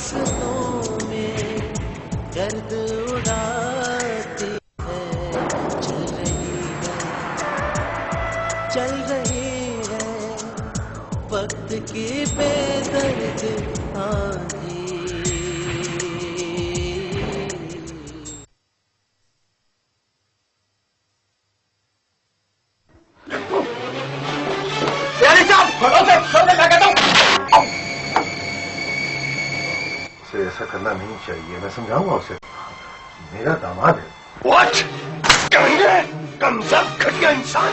रास्तों में गर्द उड़ाती है, चल रही है वक्त की बेदर्द आंधी। उसे ऐसा करना नहीं चाहिए, मैं समझाऊंगा उसे, मेरा दामाद है। What? कमजोर घटिया इंसान।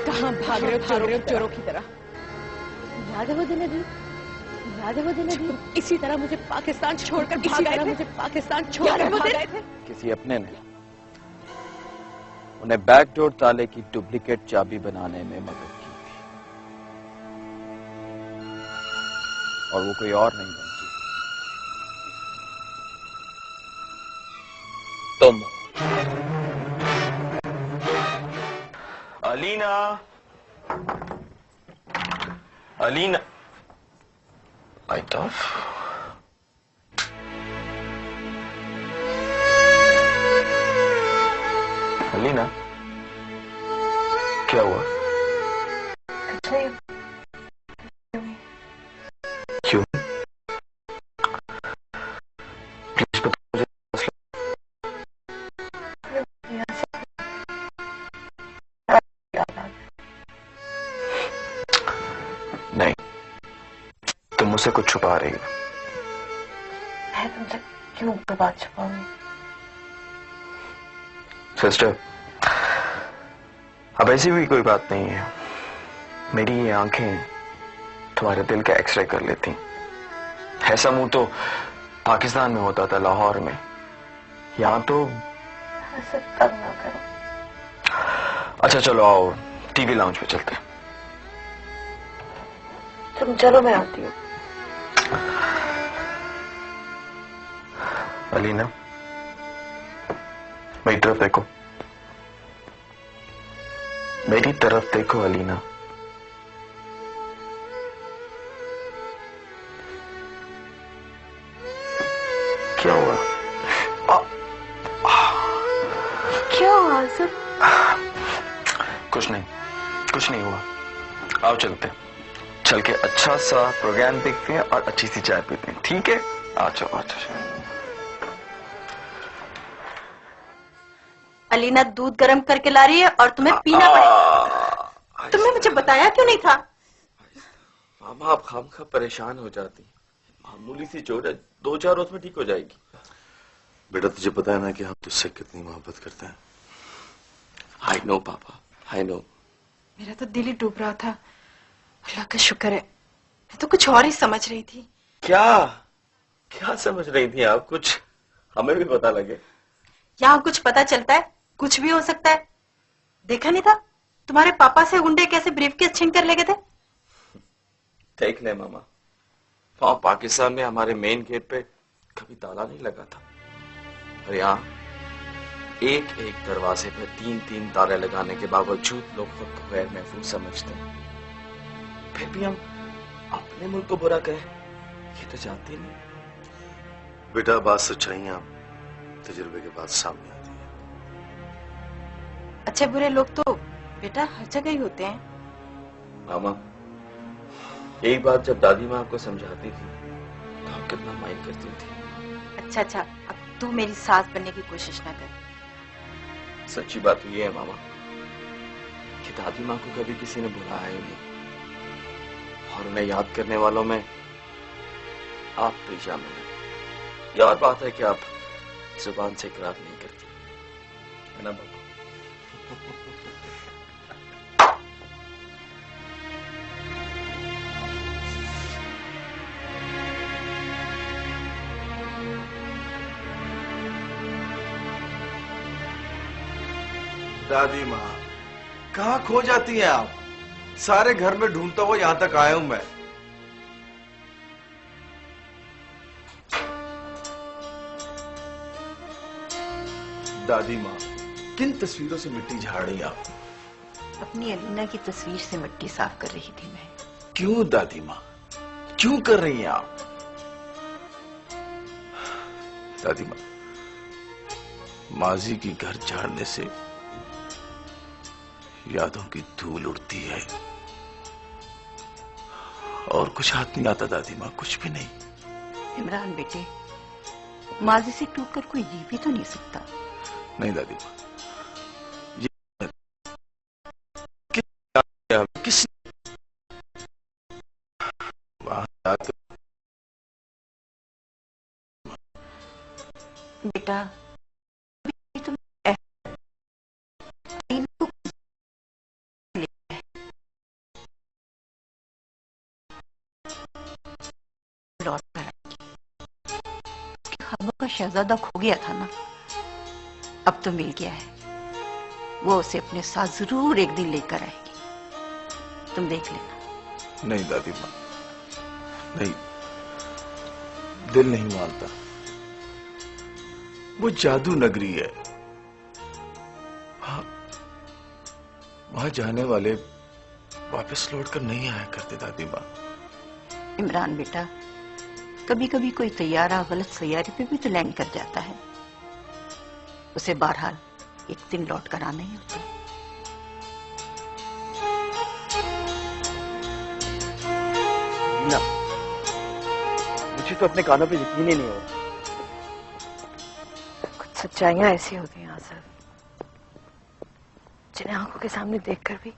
कहाँ भाग रहे हो चोरों की तरह? याद है वो दिन अभी? याद है वो दिन अभी? इसी तरह मुझे पाकिस्तान छोड़कर भाग गए थे। किसी अपने ने उन्हें बैकडोर ताले की डुप्लीकेट चाबी बनाने में मदद की थी, और वो कोई और नहीं बनती, तुम। अलीना, अलीना, आइताफ, अलीना, क्या हुआ? क्यों? प्लीज बता मुझे। नहीं, तुम मुझसे कुछ छुपा रही हो। मैं तुमसे क्यों कोई बात छुपाऊंगी? सिस्टर, अब ऐसी भी कोई बात नहीं है। मेरी ये आंखें तुम्हारे दिल का एक्सरे कर लेती। ऐसा मुंह तो पाकिस्तान में होता था, लाहौर में। यहाँ तो ऐसे तंग ना करो। अच्छा चलो आओ, टीवी लाउंज पे चलते हैं। तुम चलो, मैं आती हूँ। अलीना, मेरी तरफ देखो, मेरी तरफ देखो अलीना। क्या हुआ? क्या हुआ सब? कुछ नहीं हुआ। आओ चलते हैं, चल के अच्छा सा प्रोग्राम देखते हैं और अच्छी सी चाय पीते हैं, ठीक है? आ जाओ। अलीना दूध गर्म करके ला रही है और तुम्हें पीना पड़ेगा। तुमने मुझे बताया क्यों नहीं था? मामा, आप खामखा परेशान हो जाती। मामूली सी चोट है, 2-4 रोज में ठीक हो जाएगी। बेटा तुझे पता है ना कि हम तुझसे कितनी मोहब्बत करते हैं। आई नो पापा, आई नो। मेरा तो दिल ही डूब रहा था। अल्लाह का शुक्र है, मैं तो कुछ और ही समझ रही थी। क्या समझ रही थी आप? कुछ हमें भी पता लगे। यहाँ कुछ पता चलता है, कुछ भी हो सकता है। देखा नहीं था तुम्हारे पापा से गुंडे कैसे ब्रीफकेस छीन कर ले गए थे? देख ले मामा, वहां पाकिस्तान में हमारे मेन गेट पे कभी ताला नहीं लगा था, और यहाँ एक दरवाजे पे 3 ताले लगाने के बावजूद लोग खुद को गैर महफूज समझते हैं। फिर भी हम अपने मुल्क को बुरा कहें, ये तो चाहते नहीं। बेटा बात सच्चाइयां तजुर्बे के बाद सामने आती है। अच्छे बुरे लोग तो बेटा हर जगह ही होते हैं। मामा, एक बात जब दादी माँ आपको समझाती थी तो आप कितना माइंड करती थी। अच्छा, अब तू मेरी सास बनने की कोशिश ना कर। सच्ची बात तो ये है मामा कि दादी माँ को कभी किसी ने बुलाया ही नहीं, और उन्हें याद करने वालों में आप भी शामिल हैं। ये और बात है कि आप जुबान से इकरार नहीं करती, है ना बाबा? दादी माँ, कहाँ खो जाती हैं आप? सारे घर में ढूंढता हुआ यहां तक आया हूं मैं। दादी माँ, किन तस्वीरों से मिट्टी झाड़ रही आप? अपनी अलीना की तस्वीर से मिट्टी साफ कर रही थी मैं। क्यों दादी माँ, क्यों कर रही हैं आप? दादी माँ, माजी की घर झाड़ने से यादों की धूल उड़ती है और कुछ हाथ नहीं आता दादी माँ, कुछ भी नहीं। इमरान बेटे, माजी से टूटकर कोई जी भी तो नहीं सकता। नहीं दादी माँ, किस बेटा तुम लौट कर आएगी। ख्वाबों का शहजादा खो गया था ना, अब तो मिल गया है। वो उसे अपने साथ जरूर एक दिन लेकर आएगी, तुम देख लेना। नहीं दादी माँ, नहीं, दिल नहीं मानता। वो जादू नगरी है, वहां जाने वाले वापस लौटकर नहीं आया करते दादी माँ। इमरान बेटा, कभी कभी कोई तैयारा गलत सैयारे पे भी तो लैंड कर जाता है, उसे बहरहाल एक दिन लौट कर आना ही होता है। ना, मुझे तो अपने कानों पे यकीन ही नहीं हो रहा। कुछ सच्चाइयां ऐसी होती हैं आसिफ, जिन्हें आंखों के सामने देखकर भी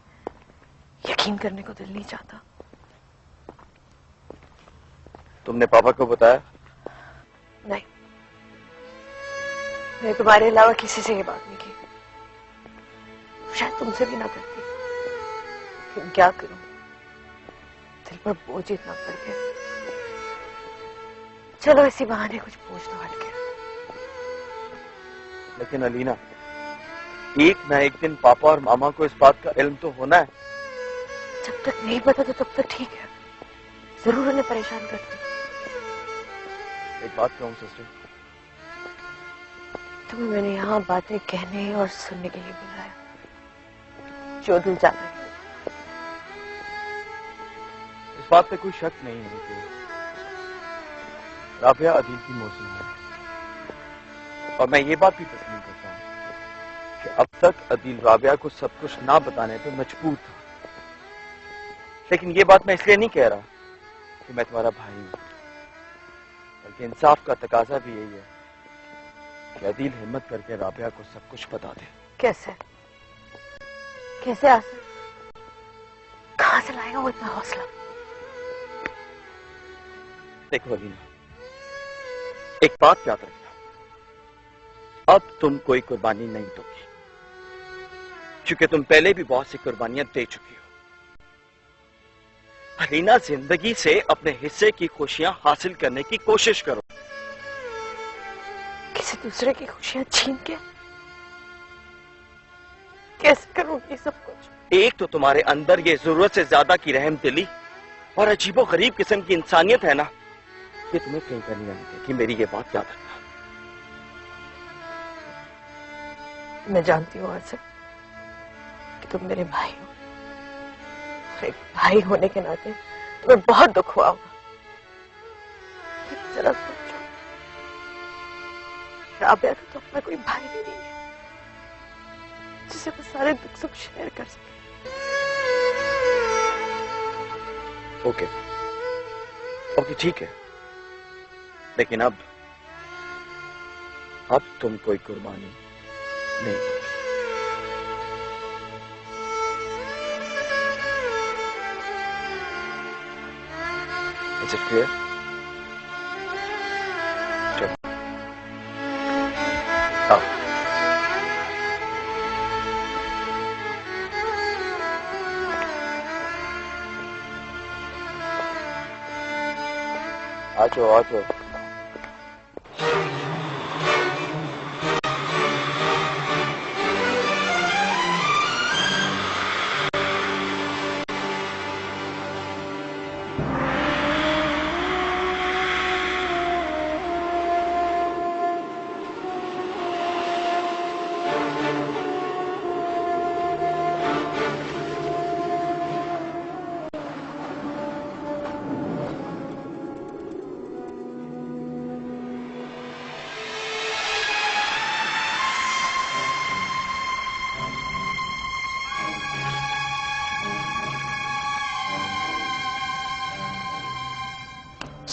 यकीन करने को दिल नहीं चाहता। तुमने पापा को बताया? नहीं, मैंने तुम्हारे अलावा किसी से ये बात नहीं की, शायद तुमसे भी ना करती, लेकिन क्या करूं, दिल पर बोझ इतना पड़ गया। चलो इसी बहाने कुछ बोझ तो हट गया। लेकिन अलीना, एक ना एक दिन पापा और मामा को इस बात का इल्म तो होना है। जब तक नहीं पता तो तब तक ठीक है, जरूर उन्हें परेशान करती। एक बात कहूं सिस्टर, तुम्हें मैंने यहाँ बातें कहने और सुनने के लिए बुलाया, जो दिल जाना है। इस बात पे कोई शक नहीं है कि राबिया अदील की मौसी है, और मैं ये बात भी तस्लीम करता हूँ कि अब तक अदील राबिया को सब कुछ ना बताने पे मजबूर था। लेकिन ये बात मैं इसलिए नहीं कह रहा कि मैं तुम्हारा भाई हूं, बल्कि इंसाफ का तकाजा भी यही है कि अदील हिम्मत करके राबिया को सब कुछ बता दे। कैसे कैसे आसिफ, कहां से लाएगा वो इतना हौसला? देखो अलीना, एक बात याद रखना, अब तुम कोई कुर्बानी नहीं दोगी, क्योंकि तुम पहले भी बहुत सी कुर्बानियां दे चुकी हो। अलीना, जिंदगी से अपने हिस्से की खुशियां हासिल करने की कोशिश करो। किसी दूसरे की खुशियां छीन के कैसे करूंगी सब कुछ? एक तो तुम्हारे अंदर ये जरूरत से ज्यादा की रहम दिली और अजीबो गरीब किस्म की इंसानियत है ना, ये तुम्हें कहीं करनी नहीं देगी। मेरी ये बात याद रखना। मैं जानती हूँ आसिफ कि तुम मेरे भाई हो, और एक भाई होने के नाते तुम्हें बहुत दुख हुआ होगा। जरा सोचो, राबिया का तो अपना कोई भाई भी नहीं है जिसे वो सारे दुख सुख शेयर कर सके। ओके ओके, ठीक है, लेकिन अब तुम कोई कुर्बानी नहीं दोगी। Is it clear? चलो, आओ। आ जाओ।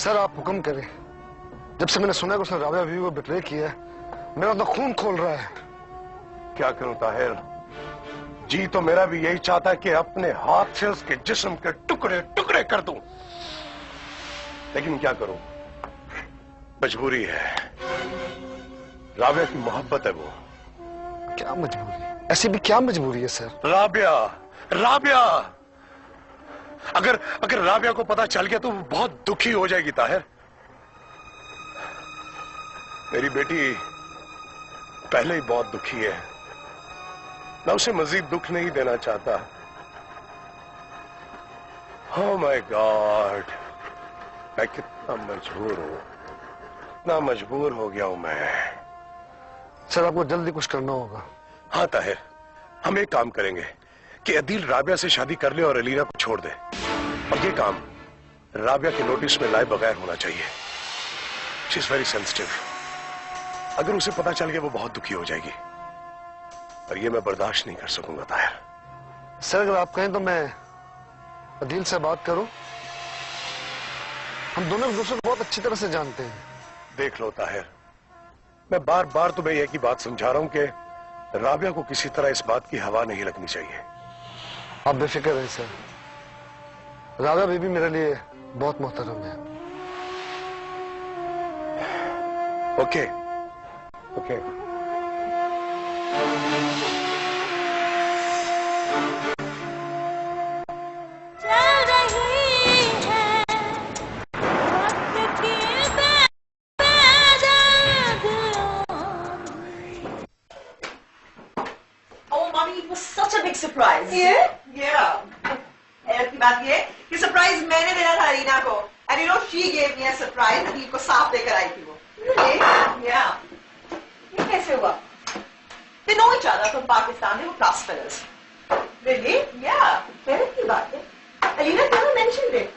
सर आप हुक्म करें। जब से मैंने सुना कि उसने राबिया बीवी को बिट्रे किया है, मेरा तो खून खोल रहा है। क्या करूं ताहिर, जी तो मेरा भी यही चाहता है कि अपने हाथ से उसके जिस्म के टुकड़े टुकड़े कर दूं, लेकिन क्या करूं, मजबूरी है। राबिया की मोहब्बत है वो। क्या मजबूरी? ऐसी भी क्या मजबूरी है सर? राबिया, राबिया, अगर अगर राबिया को पता चल गया तो वो बहुत दुखी हो जाएगी ताहिर। मेरी बेटी पहले ही बहुत दुखी है, मैं उसे मजीद दुख नहीं देना चाहता। ओह माय गॉड, मैं कितना मजबूर हूं, कितना मजबूर हो गया हूं मैं। सर आपको जल्दी कुछ करना होगा। हाँ ताहिर, हम एक काम करेंगे कि अदील राबिया से शादी कर ले और अलीना को छोड़ दे, और ये काम राबिया के नोटिस में लाए बगैर होना चाहिए। शी इज वेरी सेंसिटिव, अगर उसे पता चल गया वो बहुत दुखी हो जाएगी, और ये मैं बर्दाश्त नहीं कर सकूंगा ताहिर। सर अगर आप कहें तो मैं अदील से बात करूं, हम दोनों एक दूसरे को बहुत अच्छी तरह से जानते हैं। देख लो ताहिर, मैं बार बार तुम्हें एक ही बात समझा रहा हूं कि राबिया को किसी तरह इस बात की हवा नहीं लगनी चाहिए। आप बेफिक्र हैं सर, राबिया बीबी मेरे लिए बहुत मोहतरम है। Okay okay. सरप्राइज की बात ये कि सरप्राइज मैंने देना था रीना को, and you know she gave me a surprise. Adeel को साफ लेकर आई थी वो। ये कैसे हुआ? They know each other from Pakistan, they were class fellows. Really? Yeah. पहले की बात है। Alina never mentioned it.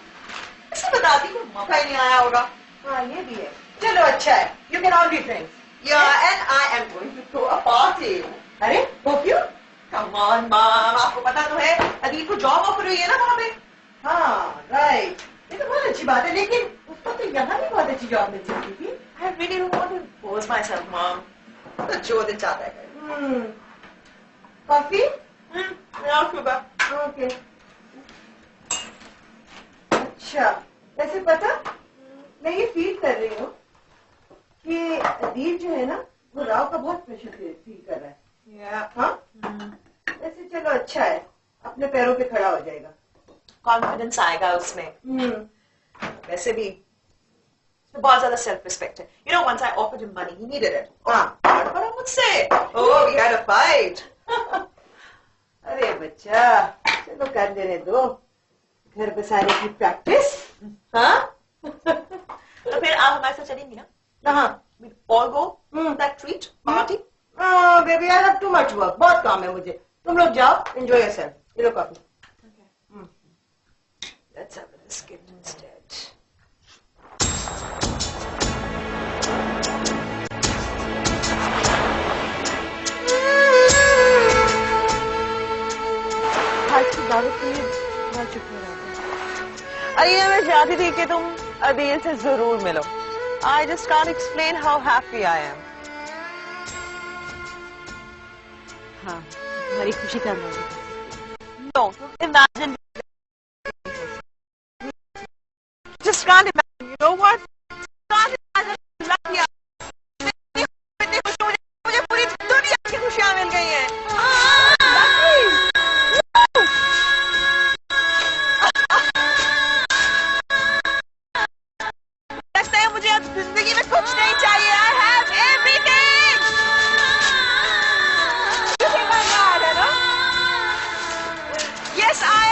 इसे बताती को मौका ही नहीं आया होगा। हाँ ये भी है। चलो अच्छा है। You can all be friends. Yeah, and I am going to throw a party. अरे hope you? Come on, mom. आपको पता तो है अदील को जॉब ऑफर हुई है ना वहाँ पे। हाँ, right. ये तो बहुत अच्छी बात है, लेकिन उसको तो यहाँ भी बहुत अच्छी जॉब मिल सकती थी। I really don't want to impose myself, mom. तो जो दिन चाहता है। कॉफी? ओके। अच्छा, वैसे पता मैं ये फील कर रही हूँ कि अदील जो है ना वो राव का बहुत प्रेशर फील कर रहा है। हाँ? वैसे चलो अच्छा है, अपने पैरों पे खड़ा हो जाएगा, कॉन्फिडेंस आएगा उसमें। वैसे भी बहुत ज्यादा सेल्फ रिस्पेक्ट है। You know, once I offered him money, he needed it. हार पड़ा मुझसे। Oh, we had a fight. अरे बच्चा, चलो कर देने दो, घर बसाने की प्रैक्टिस। हाँ? तो फिर आप हमारे साथ चलेंगी ना? हाँ। We all go that treat party. Baby, I have too much work. बहुत काम है मुझे। तुम लोग जाओ, enjoy yourself. ये लो coffee. Let's have a biscuit instead. अरे मैं चाहती थी कि तुम अदील से जरूर मिलो। I just can't explain how happy I am. हाँ, हमारी खुशी का अंदाजा। No, imagine. Just can't imagine. You know what? Can't imagine. Lucky. इतनी खुशी मुझे पूरी दुनिया की खुशियाँ मिल गई हैं। लगता है मुझे अब जिंदगी में कुछ नहीं चाहिए। I have everything. You think I'm mad, है ना? Yes, I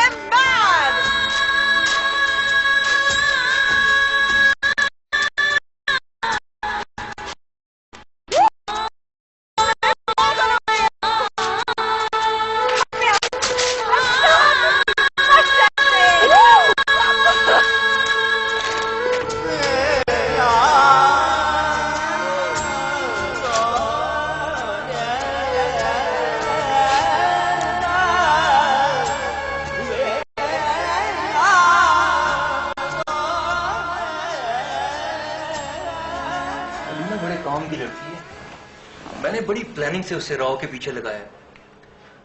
बड़ी प्लानिंग से उसे राव के पीछे लगाया है।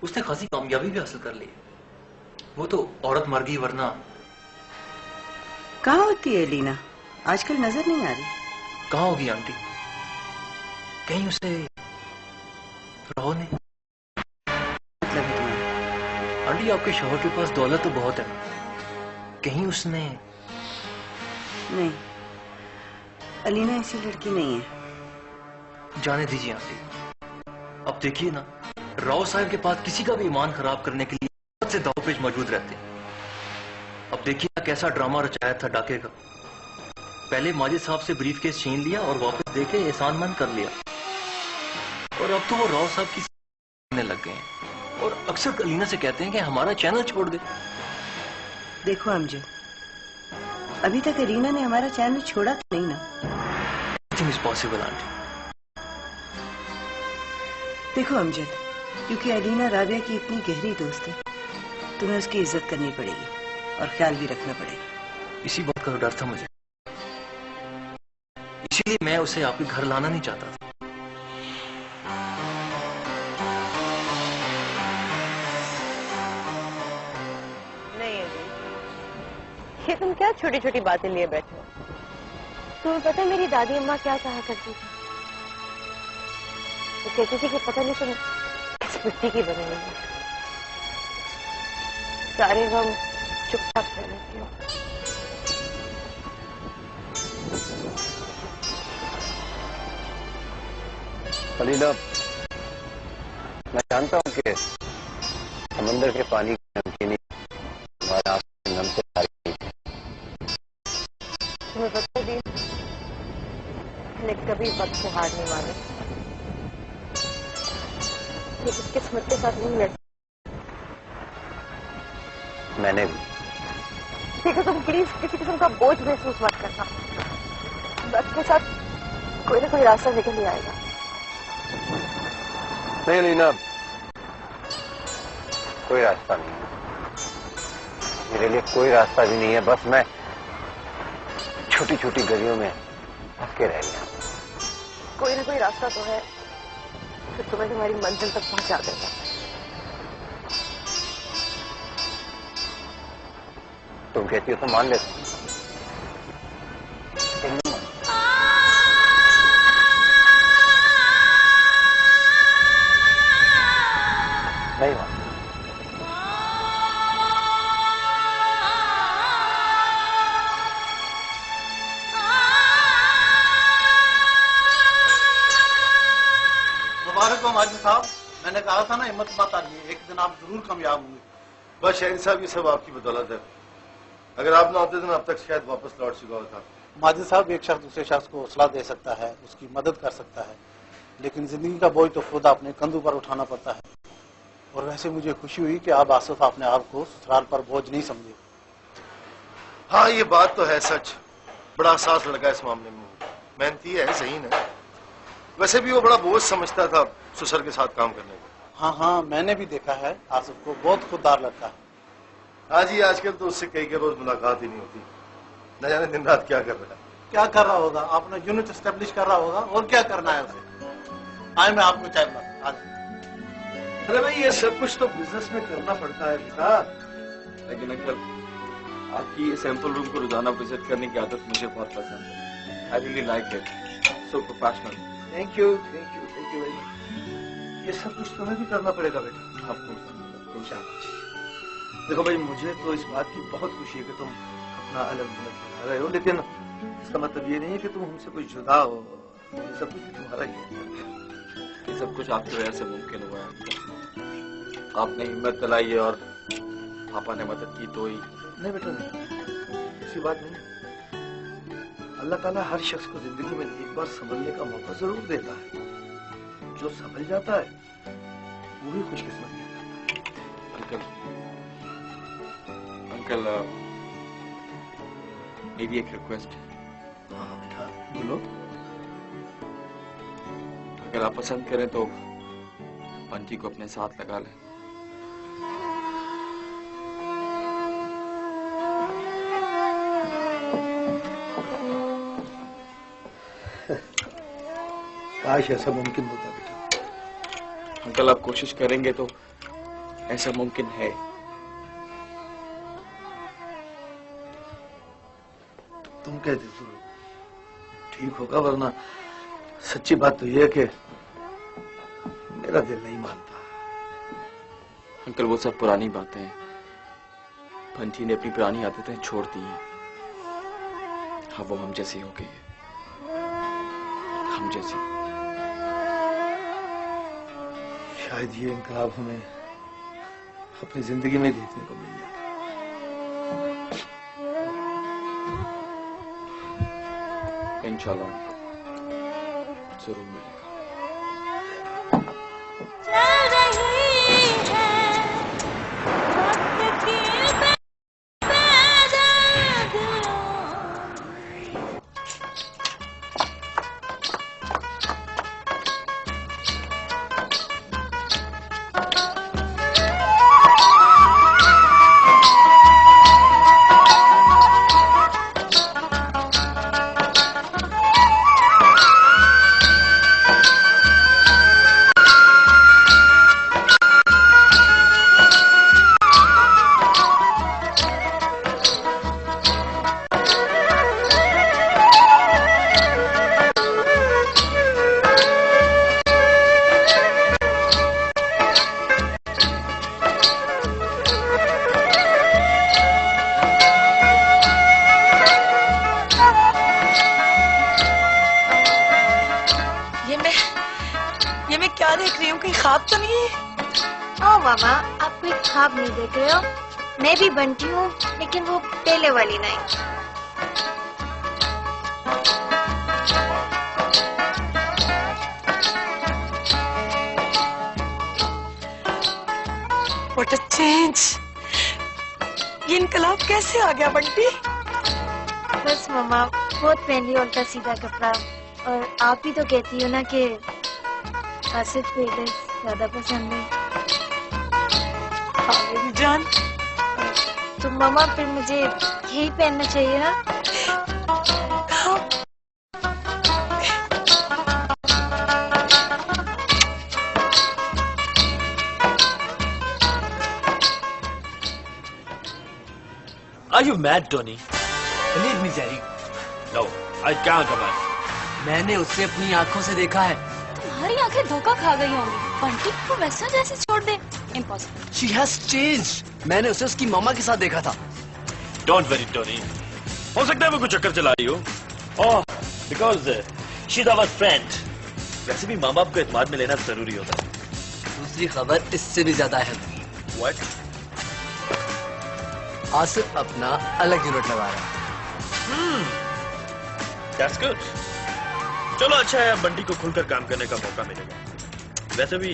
उसने खासी कामयाबी भी हासिल कर ली है। वो तो औरत मर गई, वरना कहाँ होती है लीना? आजकल नजर नहीं आ रही। कहाँ होगी आंटी? कहीं उसे राव ने। मतलब है तुम्हारा? आंटी आपके शौहर के पास दौलत तो बहुत है, कहीं उसने। नहीं, अलीना ऐसी लड़की नहीं है। जाने दीजिए आंटी। अब देखिए ना, राव साहब के पास किसी का भी ईमान खराब करने के लिए बहुत से दावपेच मौजूद रहते हैं। अब देखिए ना कैसा ड्रामा रचाया था डाके का। पहले माजिद साहब से ब्रीफकेस छीन लिया और वापस देके एहसानमंद कर लिया, और अब तो वो राव साहब की करने लग गए हैं और अक्सर अलीना से कहते हैं कि हमारा चैनल छोड़ दे। देखो अमजद, अभी तक अलीना ने हमारा चैनल छोड़ा तो नहीं ना? Nothing is possible, aunty. देखो अमजद, क्योंकि अलीना राबिया की इतनी गहरी दोस्त है, तुम्हें उसकी इज्जत करनी पड़ेगी और ख्याल भी रखना पड़ेगा। इसी बात का डर था मुझे, इसीलिए मैं उसे आपके घर लाना नहीं चाहता था। नहीं अजी, ये तुम क्या छोटी छोटी बातें लिए बैठे हो? तुम्हें पता है मेरी दादी अम्मा क्या कहा करती थी? वो कहती थी कि पता नहीं तुम किस मिट्टी की बनी हुई हो, सारे गम चुपचाप कर लेती हो। खलीला, मैं जानता हूँ कि समंदर के पानी की नमकीनी हमारे आंख में नम से आ रही है। तुम्हें पता भी, मैंने कभी वक्त से हार नहीं मानी, लेकिन किस्मत के साथ नहीं लड़ी। मैंने भी। देखो तुम प्लीज किसी किस्म का बोझ महसूस मत करना, वक्त के साथ कोई ना कोई रास्ता निकल ही आएगा। नहीं लीना, कोई रास्ता नहीं है मेरे लिए, कोई रास्ता भी नहीं है। बस मैं छोटी छोटी गलियों में फंस के रह गया। कोई ना कोई रास्ता तो है, फिर तुम्हें तुम्हारी मंजिल तक पहुंचा देगा। तुम कहती हो तो मान लेता हूं। नहीं मान। मुबारक हो माजिद साहब, मैंने कहा था ना हिम्मत मत हारिए, एक दिन आप जरूर कामयाब होंगे। बस शहरी साहब, ये सब आपकी बदौलत है। अगर आप ना होते तो अब तक शायद वापस लौट चुका होता। माजिद साहब, एक शख्स दूसरे शख्स को हौसला दे सकता है, उसकी मदद कर सकता है, लेकिन जिंदगी का बोझ तो खुद अपने कंधों पर उठाना पड़ता है। और वैसे मुझे खुशी हुई कि आप आसिफ अपने आप को ससुराल पर बोझ नहीं समझे। हाँ, ये बात तो है सच। बड़ा एहसास लड़का इस मामले में, मेहनती है, सही है। वैसे भी वो बड़ा बोझ समझता था ससुर के साथ काम करने को। हाँ हाँ, मैंने भी देखा है आसिफ को, बहुत खुददार लड़का है। हाँ जी, आजकल तो उससे कई के रोज मुलाकात ही नहीं होती, न जाने दिन रात क्या कर रहा है। क्या कर रहा होगा? अपना यूनिट एस्टेब्लिश कर रहा होगा, और क्या करना है उसे। आए मैं आपको चाय पिलाता हूं। अरे भाई, ये सब कुछ तो बिजनेस में करना पड़ता है बेटा। लेकिन अंकल, आपकी ये सैंपल रूम को रोजाना विजिट करने की आदत मुझे बहुत पसंद है। I really like it, so professional. Thank you, thank you, thank you very much. ये सब कुछ तुम्हें भी करना पड़ेगा बेटा। आपको देखो भाई, मुझे तो इस बात की बहुत खुशी है कि तुम अपना अलग बना रहे हो, लेकिन इसका मतलब ये नहीं है कि तुम हमसे कुछ जुदा हो। ये सब कुछ तुम्हारा ही है। ये सब कुछ आपकी वजह से मुमकिन हुआ है। आपने हिम्मत दिलाई और पापा ने मदद की तो ही। नहीं बेटा, नहीं, ऐसी बात नहीं। अल्लाह ताला हर शख्स को जिंदगी में एक बार संभलने का मौका जरूर देता है। जो संभल जाता है वो ही खुशकिस्मत है। अंकल, मेरी एक रिक्वेस्ट है। हाँ बेटा, बोलो। अगर आप पसंद करें तो बंटी को अपने साथ लगा लें। काश ऐसा मुमकिन होता बेटा। अंकल आप कोशिश करेंगे तो ऐसा मुमकिन है। तुम कहते हो ठीक होगा, वरना सच्ची बात तो यह है कि मेरा दिल नहीं मानता। अंकल वो सब पुरानी बातें हैं। बंटी ने अपनी पुरानी आदतें छोड़ दी हैं। हाँ वो हम जैसी हो गई है, हम जैसी। शायद ये इनकलाब हमें अपनी जिंदगी में देखने को मिल जाए। इंशाल्लाह जरूर मिलेगा। चल रही है वक्त की ख्वाब तो नहीं है? ओ मामा, आप कोई ख्वाब नहीं देख रहे हो। मैं भी बनती हूँ, लेकिन वो पहले वाली नहीं। What a change! ये इनकलाब कैसे आ गया बंटी? बस मामा, बहुत पहन लिया उल्टा सीधा कपड़ा। और आप ही तो कहती हो ना कि आसिफ को इधर ज्यादा पसंद है। हाँ मेरी जान। तो मामा फिर मुझे यही पहनना चाहिए ना? Are you mad, Tony? Believe me, Jerry. No, I can't imagine. मैंने उसे अपनी आंखों से देखा है। तुम्हारी आंखें धोखा खा गई होंगी। बंटी को वैसा जैसे छोड़ दे, इम्पॉसिबल। She has changed. मैंने उसे उसकी मामा के साथ देखा था। Don't worry, Tony. हो सकता है वो कुछ चक्कर चला रही हो। Oh, because she's our friend. वैसे भी माँ बाप को एतमाद में लेना जरूरी होता है। दूसरी खबर इससे भी ज्यादा है। What? आसिफ अपना अलग यूनिट लगा रहा है। That's good. चलो अच्छा है, अब बंटी को खुलकर काम करने का मौका मिलेगा। वैसे भी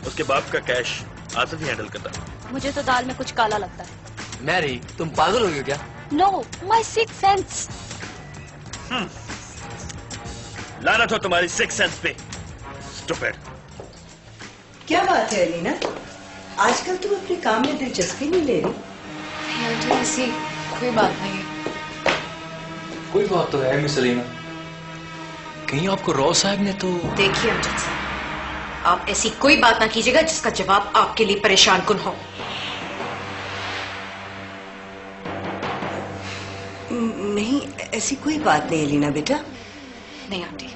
उसके बाप का कैश आसिफ ही हैंडल करता है। मुझे तो दाल में कुछ काला लगता है। मैरी, तुम पागल हो गए क्या? No, my sixth sense. लानत हो तुम्हारी सिक्स सेंस पे। Stupid. क्या बात है अलीना, आजकल तुम अपने काम में दिलचस्पी नहीं ले रही? आंटी ऐसी कोई बात नहीं है। कोई बात तो है मिस अलीना। कहीं आपको राव साहब ने तो... देखिए अमजद साहब, आप ऐसी कोई बात ना कीजिएगा जिसका जवाब आपके लिए परेशान कुन हो। नहीं, ऐसी कोई बात नहीं अलीना बेटा। नहीं आंटी,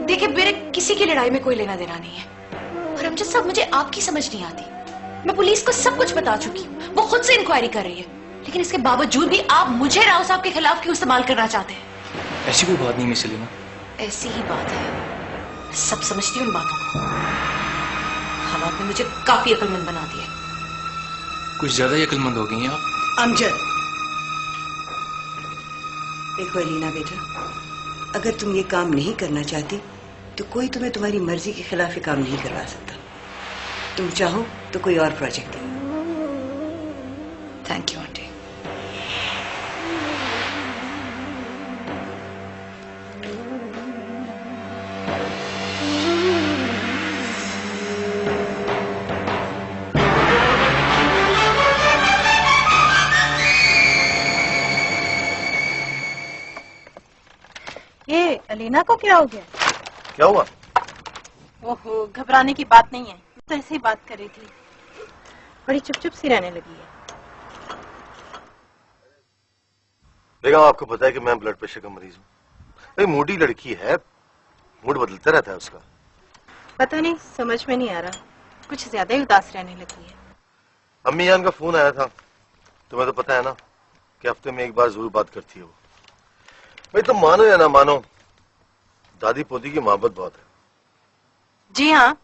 देखिए मेरे किसी की लड़ाई में कोई लेना देना नहीं है। और अमजद साहब, मुझे आपकी समझ नहीं आती। मैं पुलिस को सब कुछ बता चुकी हूँ, वो खुद से इंक्वायरी कर रही है, लेकिन इसके बावजूद भी आप मुझे राव साहब के खिलाफ क्यों इस्तेमाल करना चाहते हैं? ऐसी कोई बात नहीं मिस अलीना। ऐसी ही बात है, मैं सब समझती हूँ उन बातों को। हम आपने मुझे काफी अक्लमंद बना दिया। कुछ ज्यादा ही अक्लमंद हो गई हैं आप। अमजद, देखो अलीना बेटा, अगर तुम ये काम नहीं करना चाहती तो कोई तुम्हें तुम्हारी मर्जी के खिलाफ ये काम नहीं करवा सकता। तुम चाहो तो कोई और project they. Thank you aunty. ये अलीना को क्या हो गया? क्या हुआ? ओहो, घबराने की बात नहीं है, तो ऐसे ही बात कर रही थी। बड़ी चुप सी रहने लगी है। बेगम, आपको पता है कि मैं ब्लड प्रेशर का मरीज हूँ। भाई मूडी लड़की है, मूड बदलता रहता है उसका। पता नहीं, समझ में नहीं आ रहा, कुछ ज्यादा ही उदास रहने लगी है। अम्मी जान का फोन आया था, तुम्हें तो पता है ना कि हफ्ते में एक बार जरूर बात करती है वो। भाई तुम मानो या ना मानो, दादी पोती की मोहब्बत बहुत है। जी हाँ,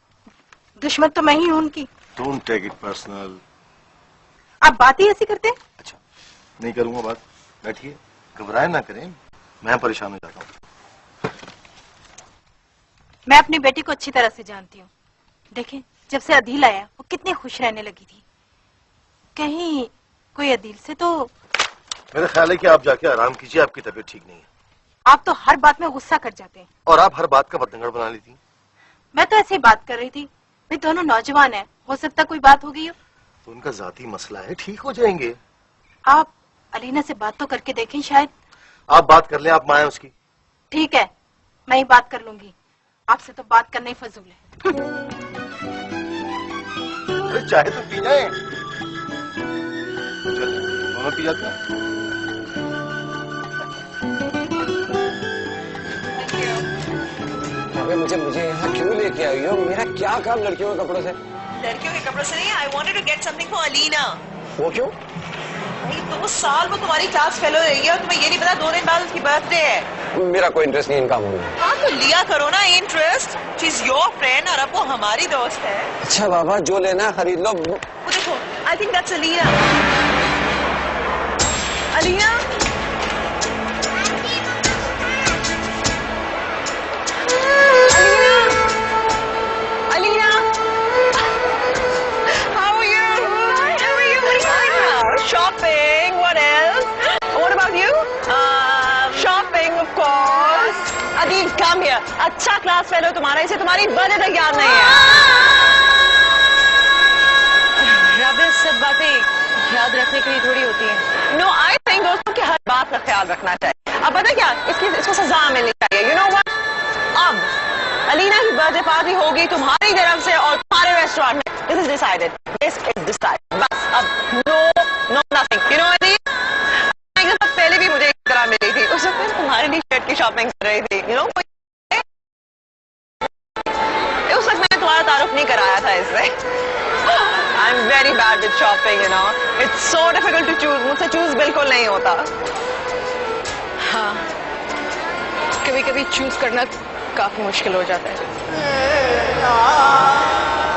दुश्मन तो मैं ही हूँ उनकी। Don't take it personal. आप बात ही ऐसी करते हैं? अच्छा, नहीं करूंगा बात, बैठिए, घबराए ना करें, मैं परेशान हो जाता हूँ। मैं अपनी बेटी को अच्छी तरह से जानती हूँ। देखें, जब से अदील आया वो कितनी खुश रहने लगी थी। कहीं कोई अदील से तो। मेरा ख्याल है कि आप जाके आराम कीजिए, आपकी तबीयत ठीक नहीं है। आप तो हर बात में गुस्सा कर जाते हैं। और आप हर बात का बतंगड़ बना लेती। मैं तो ऐसे ही बात कर रही थी, भाई दोनों नौजवान हैं, हो सकता कोई बात हो गई हो। तो उनका जाती मसला है, ठीक हो जाएंगे। आप अलीना से बात तो करके देखें, शायद। आप बात कर लें, आप माँ हैं उसकी। ठीक है, मैं ही बात कर लूंगी, आपसे तो बात करना ही फजूल है। अरे चाय तो पी जाए, दोनों पी जाते हैं। अबे मुझे यहाँ क्यों लेके आई हो? मेरा क्या काम लड़कियों के कपड़ों से? लड़कियों के कपड़ों से नहीं, I wanted to get something for Alina. वो क्यों? भाई 2 साल वो तुम्हारी क्लास फेलो रही है और तुम्हें ये नहीं पता 2 दिन बाद उसकी बर्थडे है। मेरा कोई इंटरेस्ट नहीं इन कामों में। हाँ तो लिया करो ना interest, she is your friend और अब वो हमारी दोस्त है। अच्छा बाबा, जो लेना खरीद लो। वो देखो, I think that's Alina. Alina, shopping. What else? What about you? Shopping, of course. Adil, come here. अच्छा क्लास फेलो तुम्हारा, इसे तुम्हारी बर्थडे तक याद नहीं है। रबिश, सब बातें याद रखने के लिए थोड़ी होती हैं। No, I think दोस्तों की हर बात का ख्याल रखना चाहिए। अब पता क्या, इसको सजा मिलनी चाहिए। You know what? अब अलीना की बर्थडे पार्टी होगी तुम्हारी तरफ से और तुम्हारे रेस्टोरेंट में। This is decided. This is decided. बस अब no nothing. You know what? एक दफा पहले भी मुझे एक तरह मिली थी, उस वक्त तुम्हारे लिए शर्ट की शॉपिंग कर रही थी। You know? उस वक्त मैंने तुम्हारा तारुफ नहीं कराया था इससे। I'm very bad with shopping, you know. It's so difficult to choose. मुझसे चूज बिल्कुल नहीं होता। हाँ, कभी-कभी चूज करना काफी मुश्किल हो जाता है।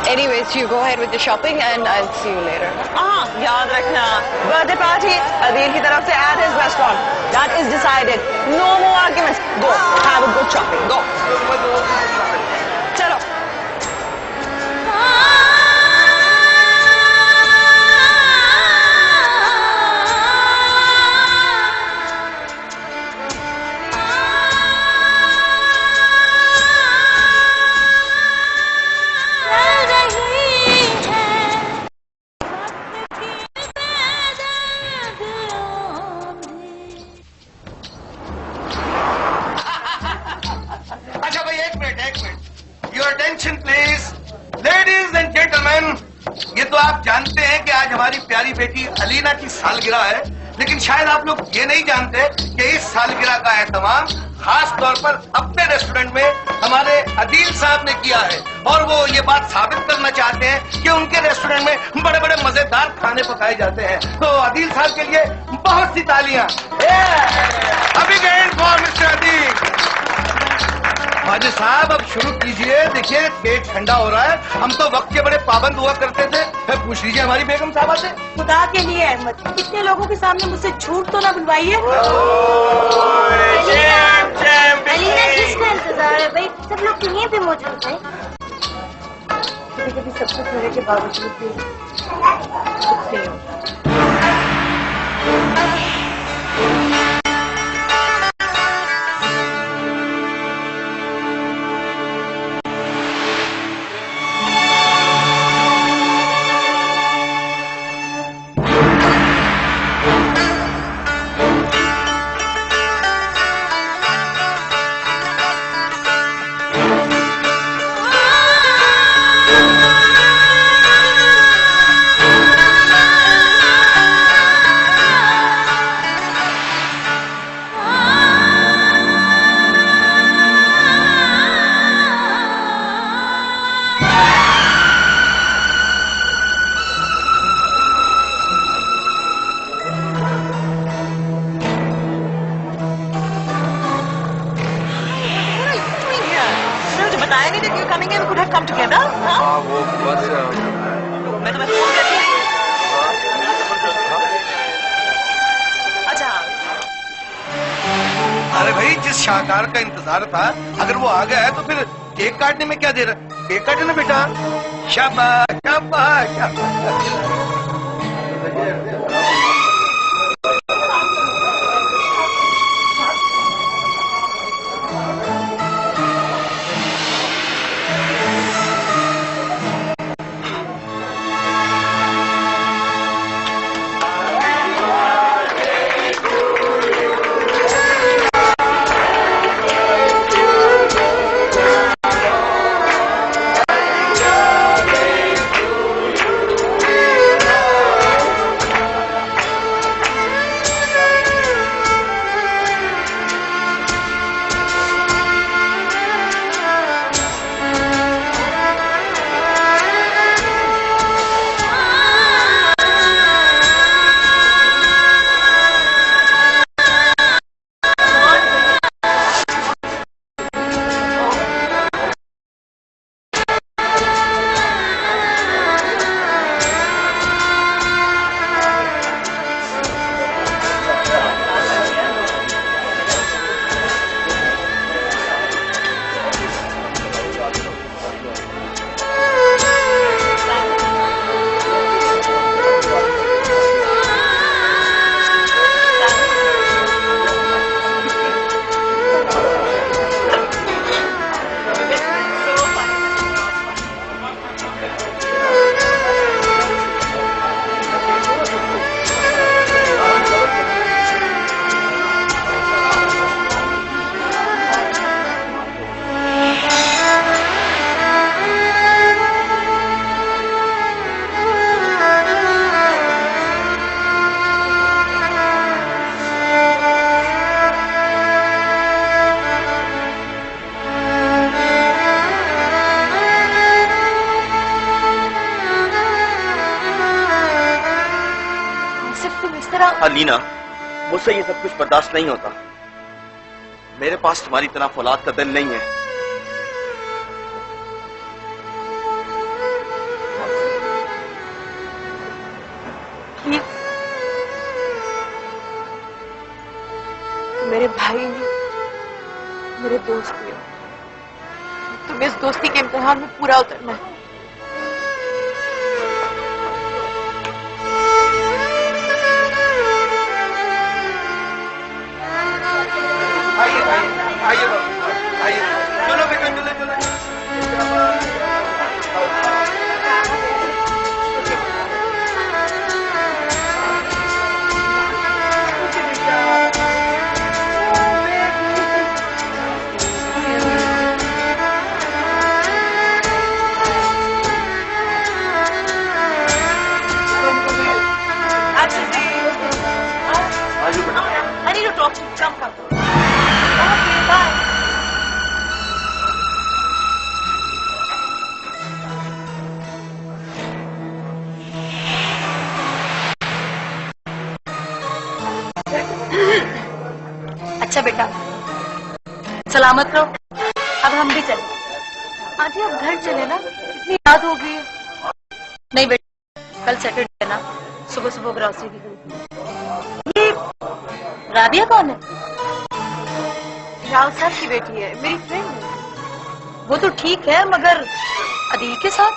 Anyways, you go ahead with the shopping and I'll see you later. हाँ, याद रखना, बर्थडे पार्टी अदील की तरफ से at his restaurant. That is decided. No more arguments. Go, have a good shopping. Go. चलो. जानते हैं कि आज हमारी प्यारी बेटी अलीना की सालगिरह है, लेकिन शायद आप लोग ये नहीं जानते कि इस सालगिरह का एहतमाम खास तौर पर अपने रेस्टोरेंट में हमारे अदील साहब ने किया है और वो ये बात साबित करना चाहते हैं कि उनके रेस्टोरेंट में बड़े बड़े मजेदार खाने पकाए जाते हैं। तो अदील साहब के लिए बहुत सी तालियां। अभी फॉर मिस्टर अदील। माजिद साहब अब शुरू कीजिए, देखिए केक ठंडा हो रहा है, हम तो वक्त के बड़े पाबंद हुआ करते थे। फिर पूछ लीजिए हमारी बेगम साहबा से। खुदा के लिए अहमद, इतने लोगों के सामने मुझसे झूठ तो ना बुलवाइए। अलीना किसका इंतजार है भाई, सब लोग तो यहीं पे मौजूद हैं। कभी कभी सब कुछ होने के बावजूद भी मैं तुम्हें फोन करती हूँ। अच्छा अरे भाई, जिस शाहकार का इंतजार था, अगर वो आ गया है तो फिर केक काटने में क्या देर है? केक काटे ना बेटा। शाबाश शाबाश शाबाश। लीना, मुझसे ये सब कुछ बर्दाश्त नहीं होता। मेरे पास तुम्हारी तरह फौलाद का दिल नहीं है। मेरे भाई ने, मेरे दोस्त ने, तुम्हें इस दोस्ती के इम्तिहान में पूरा उतरना है। चलो बेटा, चलो चलो। I need to talk to you. Come. Okay, bye. अच्छा बेटा, सलामत रहो। अब हम भी चले। आंटी अब घर चले ना, कितनी याद हो गई। नहीं बेटा, कल सैटरडे है ना, सुबह सुबह ग्रॉसरी की गई। ये राबिया कौन है? राव साहब की बेटी है, मेरी फ्रेंड है। वो तो ठीक है, मगर अदील के साथ?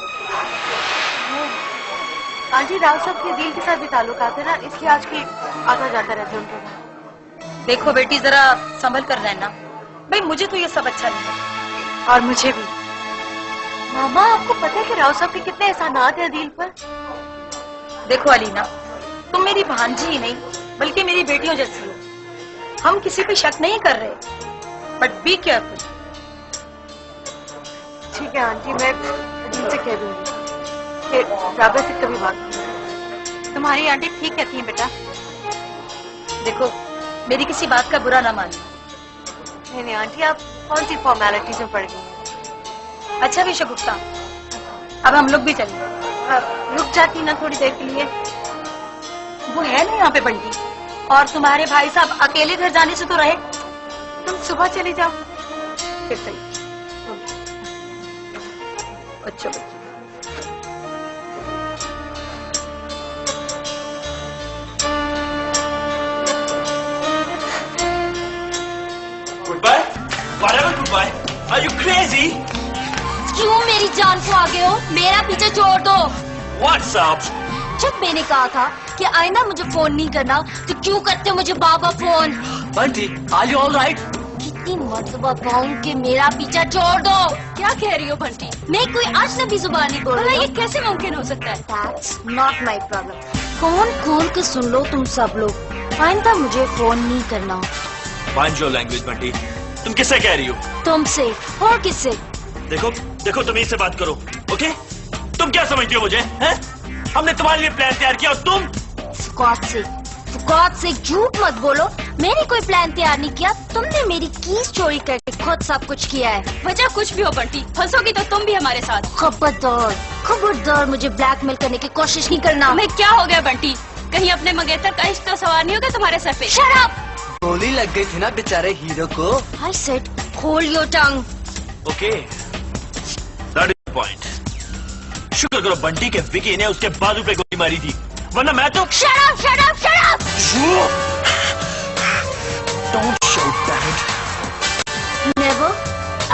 आंटी, राव साहब के अदील के साथ भी ताल्लुकात है ना, इसलिए आज की आता जाता रहता है उनके घर। देखो बेटी, जरा संभल कर रहना। भाई मुझे तो ये सब अच्छा नहीं है। और मुझे भी। मामा, आपको पता है कि राव साहब के कितने एहसानात हैं अदील पर? देखो अलीना, तुम मेरी भांजी ही नहीं बल्कि मेरी बेटियों जैसी हो। हम किसी पे शक नहीं कर रहे, बट बी केयरफुल। ठीक है आंटी, मैं अदील से कह दूंगी कि राबिया से कभी बात नहीं। तुम्हारी आंटी ठीक कहती है बेटा। देखो, मेरी किसी बात का बुरा ना मानो। नहीं आंटी, आप कौन सी फॉर्मेलिटीज में पड़ गई हैं? अच्छा विशा गुप्ता, अब हम लोग भी चलेंगे। रुक जाती ना थोड़ी देर के लिए। वो है ना यहाँ पे बंटी, और तुम्हारे भाई साहब अकेले घर जाने से तो रहे। तुम सुबह चली जाओ। फिर सही। अच्छा मेरी जान को आगे हो, मेरा पीछे छोड़ दो। What's up? जब मैंने कहा था कि आईना मुझे फोन नहीं करना, तो क्यों करते हो मुझे बाबा phone? Bunty, are you all right? कितनी मर्तबा कहूं कि मेरा पीछा छोड़ दो। क्या कह रही हो बंटी? मैं कोई अजनबी जुबान नहीं बोल रही हूं। ये कैसे मुमकिन हो सकता है? That's not my problem. Phone खोल के सुन लो तुम सब लोग, आइंदा मुझे फोन नहीं करना। Mind your language, Bunty. तुम किससे कह रही हो? तुमसे और किससे? देखो देखो, तुम इससे बात करो, ओके? तुम क्या समझती हो मुझे? हैं? हमने तुम्हारे लिए प्लान तैयार किया और तुम? गॉड से झूठ मत बोलो, मैंने कोई प्लान तैयार नहीं किया, तुमने मेरी कीज चोरी करके खुद सब कुछ किया है। वजह कुछ भी हो बंटी, फंसोगी तो तुम भी हमारे साथ। खबरदार मुझे ब्लैकमेल करने की कोशिश नहीं करना। मैं क्या हो गया बंटी? कहीं अपने मंगेतर का इश्क तो सवार नहीं हो गया तुम्हारे सर पे? Shut up! गोली लग गई थी ना बेचारे हीरो को। I said hold your tongue. Okay, that is the point. शुक्र करो बंटी के विकी ने उसके बाजू पे गोली मारी थी, वरना मैं तो। Shut up! Shut up! Shut up! Don't shout that. Never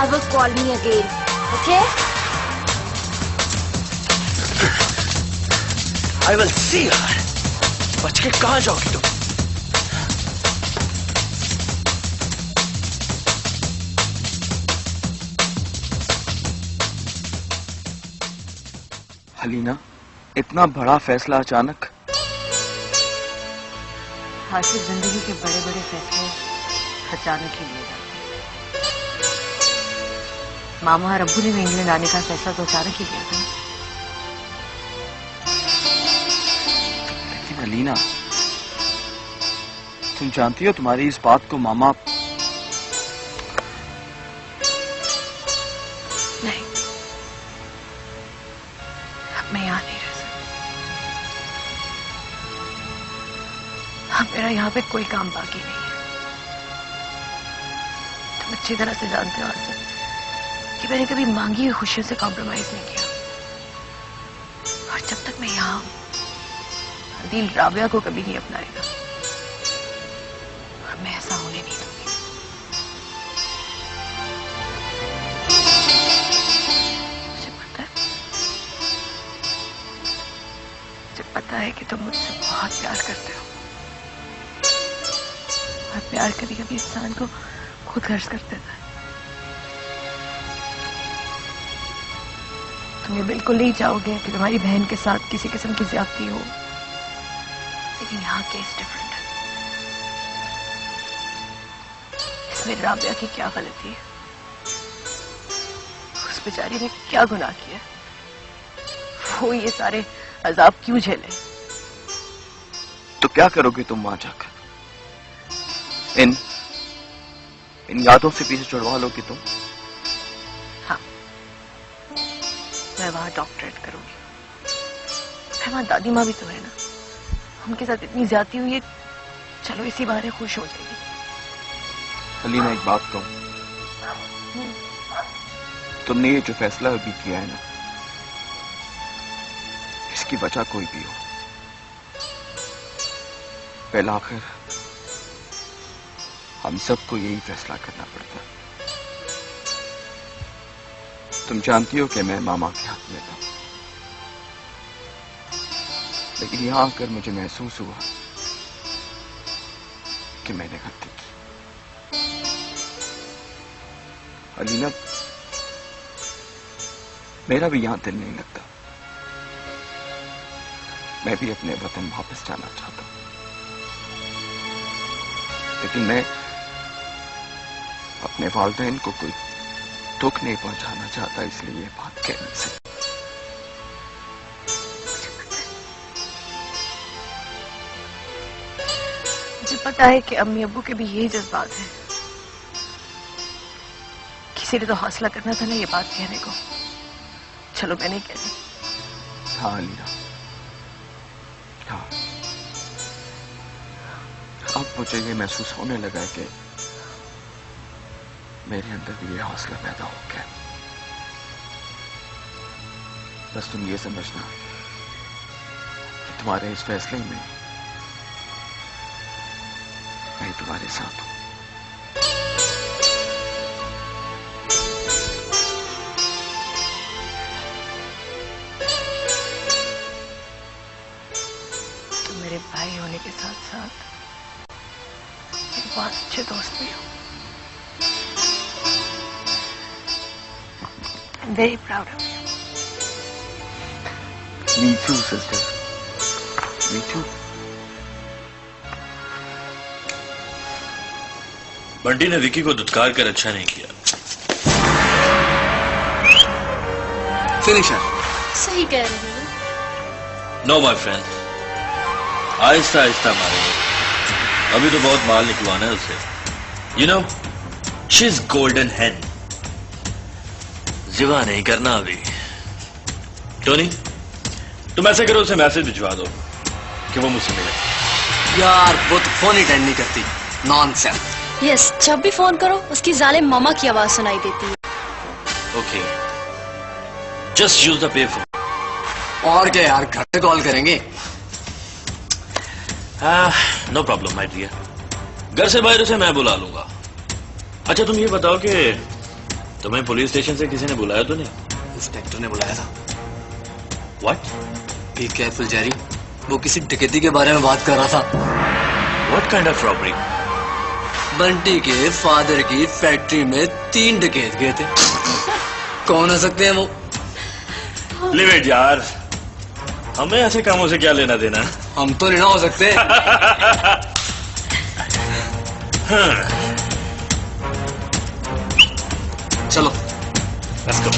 ever call me again. Okay? I will see her. बच के कहाँ जाओगी तुम? हलीना, इतना बड़ा फैसला अचानक? हासिल जिंदगी के बड़े बड़े फैसले अचानक ही लिए जाते हैं। मामा और अब्बू ने भी इंग्लैंड आने का फैसला तो अचानक ही किया था। लेकिन हलीना, तुम जानती हो तुम्हारी इस बात को मामा। नहीं, अब मैं यहाँ नहीं रह सकती। अब मेरा यहाँ पे कोई काम बाकी नहीं है। तुम अच्छी तरह से जानते हो आसिफ कि मैंने कभी मांगी हुई खुशियों से कॉम्प्रोमाइज नहीं किया, और जब तक मैं यहाँ हूं, दिल राबिया को कभी नहीं अपनाएगा, और मैं ऐसा होने नहीं दूंगी। मुझे पता है कि तुम मुझसे बहुत प्यार करते हो, और प्यार कभी कभी इंसान को खुद गर्ज कर देता है। तुम ये बिल्कुल नहीं चाहोगे कि तुम्हारी बहन के साथ किसी किस्म की ज्यादती हो, लेकिन यहाँ केस डिफरेंट है। इसमें राबिया की क्या गलती है? उस बेचारी ने क्या गुनाह किया? वो ये सारे अजाब क्यों झेले? तो क्या करोगे तुम वहां जाकर? इन यादों से पीछे छुड़वा लोगे तुम? हाँ, मैं वहां डॉक्टरेट करूंगी। वहां दादी माँ भी तो है ना, उनके साथ इतनी ज्यादती हुई है, चलो इसी बारे खुश हो जाएगी। हलीना, एक बात कहूं, तुमने ये जो फैसला अभी किया है ना, इसकी वजह कोई भी हो, पहला आखिर हम सबको यही फैसला करना पड़ता है। तुम जानती हो कि मैं मामा के हाथ में था, लेकिन यहां आकर मुझे महसूस हुआ कि मैंने गलती की। हलीना, मेरा भी यहां दिल नहीं लगता, मैं भी अपने वतन वापस जाना चाहता हूं, लेकिन मैं अपने वालिदैन को कोई दुख नहीं पहुंचाना चाहता, इसलिए ये बात कहने से। मुझे पता है कि अम्मी अब्बू के भी यही जज्बात हैं। किसी ने तो हौसला करना था ना ये बात कहने को। चलो मैंने कह दी। हाँ अलीना, हाँ, अब मुझे ये महसूस होने लगा है कि मेरे अंदर भी ये हौसला पैदा हो गया। बस तुम ये समझना कि तुम्हारे इस फैसले में मैं तुम्हारे साथ हूं। भाई होने के साथ साथ एक बहुत अच्छे दोस्त भी हो। I'm very proud of you. Me too, sister. Me too. Bunty ने विकी को दुत्कार कर अच्छा नहीं किया। फिनिशर। सही कह रहे हो। No my friend, Aahista Aahista मारेंगे। अभी तो बहुत माल निकलवाना है उसे। You know, she is golden hen. जिवा नहीं करना अभी। टोनी, तुम ऐसे करो, उसे मैसेज भिजवा दो कि वो मुझसे मिले। यार वो तो फोन ही अटेंड नहीं करती। नॉनसेंस। यस, जब भी फोन करो उसकी जालिम मामा की आवाज सुनाई देती है। Okay, just use the pay phone. और क्या यार, घर से कॉल करेंगे। नो प्रॉब्लम माय डियर, घर से बाहर उसे मैं बुला लूंगा। अच्छा तुम ये बताओ कि तुम्हें पुलिस स्टेशन से किसी ने बुलाया तो नहीं? इंस्पेक्टर ने बुलाया था। व्हाट? बी केयरफुल जेरी, वो किसी डकैती के बारे में बात कर रहा था। What kind of robbery? Bunty के फादर की फैक्ट्री में 3 डकैत गए थे। कौन हो सकते हैं वो? लिव इट यार, हमें ऐसे कामों से क्या लेना देना? हम तो नहीं ना हो सकते। हाँ। चलो लेट्स गो।